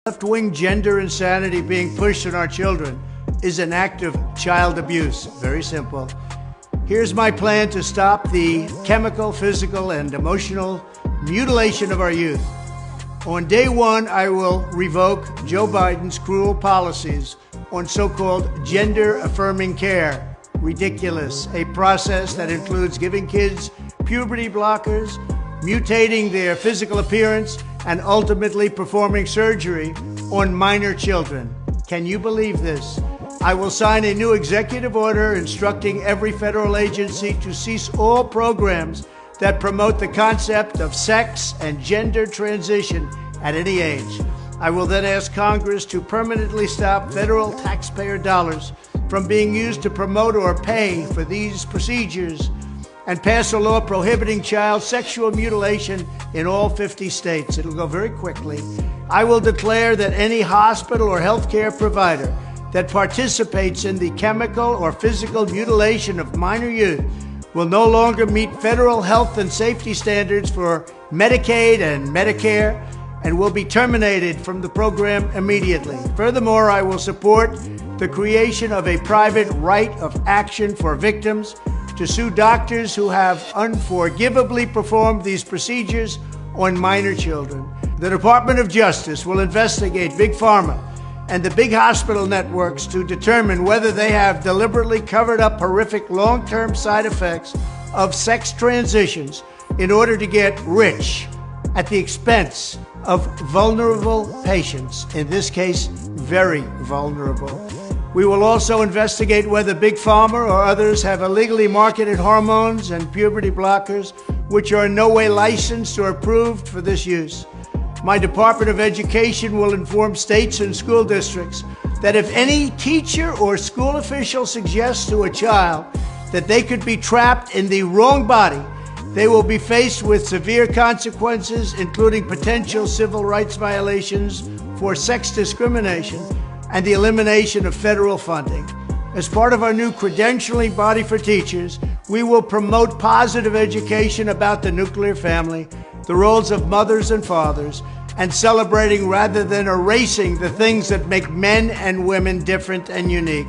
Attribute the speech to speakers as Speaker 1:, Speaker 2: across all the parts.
Speaker 1: Left-wing gender insanity being pushed on our children is an act of child abuse. Very simple. Here's my plan to stop the chemical, physical, and emotional mutilation of our youth. On day one, I will revoke Joe Biden's cruel policies on so-called gender-affirming care. Ridiculous. A process that includes giving kids puberty blockers, mutating their physical appearance, and ultimately performing surgery on minor children. Can you believe this? I will sign a new executive order instructing every federal agency to cease all programs that promote the concept of sex and gender transition at any age. I will then ask Congress to permanently stop federal taxpayer dollars from being used to promote or pay for these procedures and pass a law prohibiting child sexual mutilation in all 50 states. It'll go very quickly. I will declare that any hospital or healthcare provider that participates in the chemical or physical mutilation of minor youth will no longer meet federal health and safety standards for Medicaid and Medicare and will be terminated from the program immediately. Furthermore, I will support the creation of a private right of action for victims to sue doctors who have unforgivably performed these procedures on minor children. The Department of Justice will investigate Big Pharma and the big hospital networks to determine whether they have deliberately covered up horrific long-term side effects of sex transitions in order to get rich at the expense of vulnerable patients, in this case, very vulnerable. We will also investigate whether Big Pharma or others have illegally marketed hormones and puberty blockers which are in no way licensed or approved for this use. My Department of Education will inform states and school districts that if any teacher or school official suggests to a child that they could be trapped in the wrong body, they will be faced with severe consequences, including potential civil rights violations for sex discrimination and the elimination of federal funding. As part of our new credentialing body for teachers, we will promote positive education about the nuclear family, the roles of mothers and fathers, and celebrating rather than erasing the things that make men and women different and unique.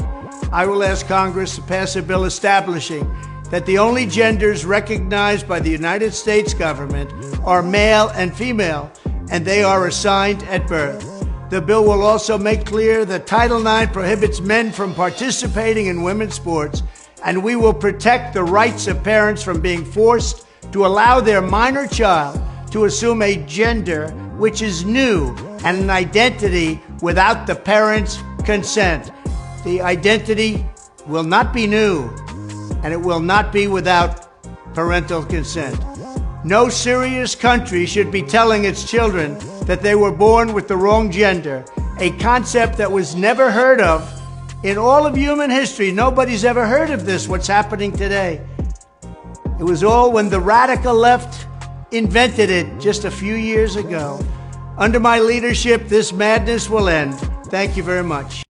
Speaker 1: I will ask Congress to pass a bill establishing that the only genders recognized by the United States government are male and female, and they are assigned at birth. The bill will also make clear that Title IX prohibits men from participating in women's sports, and we will protect the rights of parents from being forced to allow their minor child to assume a gender which is new and an identity without the parents' consent. The identity will not be new, and it will not be without parental consent. No serious country should be telling its children that they were born with the wrong gender, a concept that was never heard of in all of human history. Nobody's ever heard of this, what's happening today. It was all when the radical left invented it just a few years ago. Under my leadership, this madness will end. Thank you very much.